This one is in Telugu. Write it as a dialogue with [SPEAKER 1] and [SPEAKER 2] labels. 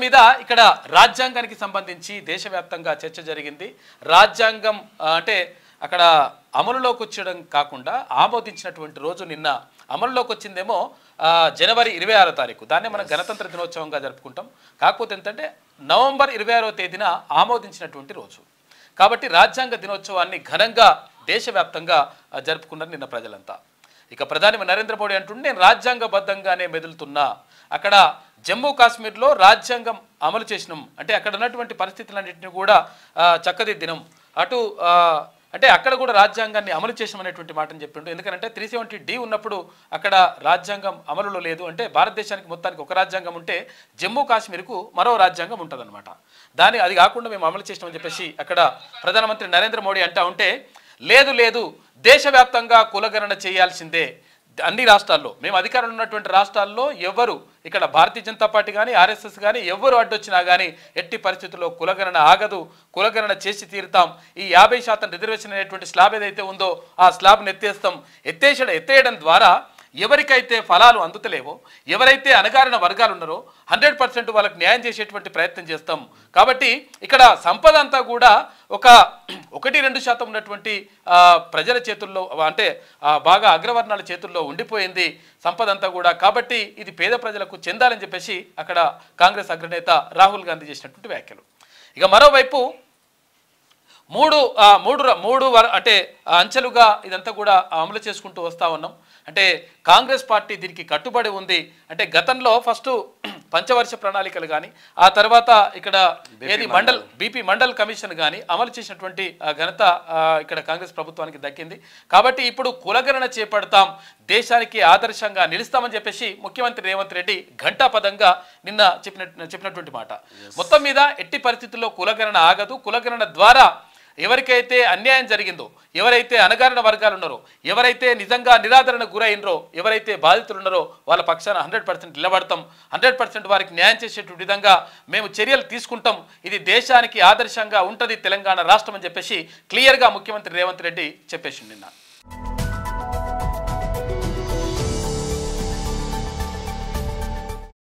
[SPEAKER 1] మీద ఇక్కడ రాజ్యాంగానికి సంబంధించి దేశవ్యాప్తంగా చర్చ జరిగింది. రాజ్యాంగం అంటే అక్కడ అమలులోకి వచ్చడం కాకుండా ఆమోదించినటువంటి రోజు నిన్న అమలులోకి వచ్చిందేమో జనవరి 26వ తారీఖు. దాన్నే మనం గణతంత్ర దినోత్సవంగా జరుపుకుంటాం. కాకపోతే ఏంటంటే నవంబర్ 26వ తేదీన ఆమోదించినటువంటి రోజు కాబట్టి రాజ్యాంగ దినోత్సవాన్ని ఘనంగా దేశవ్యాప్తంగా జరుపుకున్నారు నిన్న ప్రజలంతా. ఇక ప్రధాని నరేంద్ర మోడీ అంటుండే నేను రాజ్యాంగబద్ధంగానే మెదులుతున్నా, అక్కడ జమ్మూ కాశ్మీర్లో రాజ్యాంగం అమలు చేసినాం అంటే అక్కడ ఉన్నటువంటి పరిస్థితులన్నింటినీ కూడా చక్కదిద్దినం, అటు అంటే అక్కడ కూడా రాజ్యాంగాన్ని అమలు చేసామనేటువంటి మాటను చెప్పిండు. ఎందుకంటే 370D ఉన్నప్పుడు అక్కడ రాజ్యాంగం అమలులో లేదు. అంటే భారతదేశానికి మొత్తానికి ఒక రాజ్యాంగం ఉంటే జమ్మూ కాశ్మీర్కు మరో రాజ్యాంగం ఉంటుందన్నమాట. అది కాకుండా మేము అమలు చేసినామని చెప్పేసి అక్కడ ప్రధానమంత్రి నరేంద్ర మోడీ అంటా ఉంటే లేదు దేశవ్యాప్తంగా కులగణన చేయాల్సిందే అన్ని రాష్ట్రాల్లో, మేము అధికారంలో ఉన్నటువంటి రాష్ట్రాల్లో ఎవరు ఇక్కడ భారతీయ జనతా పార్టీ కానీ ఆర్ఎస్ఎస్ కానీ ఎవరు అడ్డొచ్చినా కానీ ఎట్టి పరిస్థితుల్లో కులగణన ఆగదు, కులగణన చేసి తీరుతాం. ఈ 50% రిజర్వేషన్ అనేటువంటి స్లాబ్ ఏదైతే ఉందో ఆ స్లాబ్ను ఎత్తేయడం ద్వారా ఎవరికైతే ఫలాలు అందుతలేవో, ఎవరైతే అణగారిన వర్గాలు ఉన్నారో 100% వాళ్ళకి న్యాయం చేసేటువంటి ప్రయత్నం చేస్తాం. కాబట్టి ఇక్కడ సంపద అంతా కూడా ఒక 1-2% ఉన్నటువంటి ప్రజల చేతుల్లో అంటే బాగా అగ్రవర్ణాల చేతుల్లో ఉండిపోయింది సంపద అంతా కూడా. కాబట్టి ఇది పేద ప్రజలకు చెందాలని చెప్పేసి అక్కడ కాంగ్రెస్ అగ్రనేత రాహుల్ గాంధీ చేసినటువంటి వ్యాఖ్యలు. ఇక మరోవైపు మూడు అంటే అంచెలుగా ఇదంతా కూడా అమలు చేసుకుంటూ వస్తూ ఉన్నాం. అంటే కాంగ్రెస్ పార్టీ దీనికి కట్టుబడి ఉంది. అంటే గతంలో ఫస్ట్ పంచవర్ష ప్రణాళికలు కానీ ఆ తర్వాత ఇక్కడ బీపీ మండల్ కమిషన్ కానీ అమలు చేసినటువంటి ఘనత ఇక్కడ కాంగ్రెస్ ప్రభుత్వానికి దక్కింది. కాబట్టి ఇప్పుడు కులగణన చేపడతాం, దేశానికి ఆదర్శంగా నిలుస్తామని చెప్పేసి ముఖ్యమంత్రి రేవంత్ రెడ్డి ఘంటాపదంగా నిన్న చెప్పినటువంటి మాట. మొత్తం మీద ఎట్టి పరిస్థితుల్లో కులగణన ఆగదు, కులగణన ద్వారా ఎవరికైతే అన్యాయం జరిగిందో, ఎవరైతే అణగారిన వర్గాలు ఉన్నారో, ఎవరైతే నిజంగా నిరాదరణ గురైనరో, ఎవరైతే బాధితులు ఉన్నారో వాళ్ళ పక్షాన 100% నిలబడతాం, 100% వారికి న్యాయం చేసేటువంటి విధంగా మేము చర్యలు తీసుకుంటాం. ఇది దేశానికి ఆదర్శంగా ఉంటుంది తెలంగాణ రాష్ట్రం అని చెప్పేసి క్లియర్గా ముఖ్యమంత్రి రేవంత్ రెడ్డి చెప్పేసి నిన్న.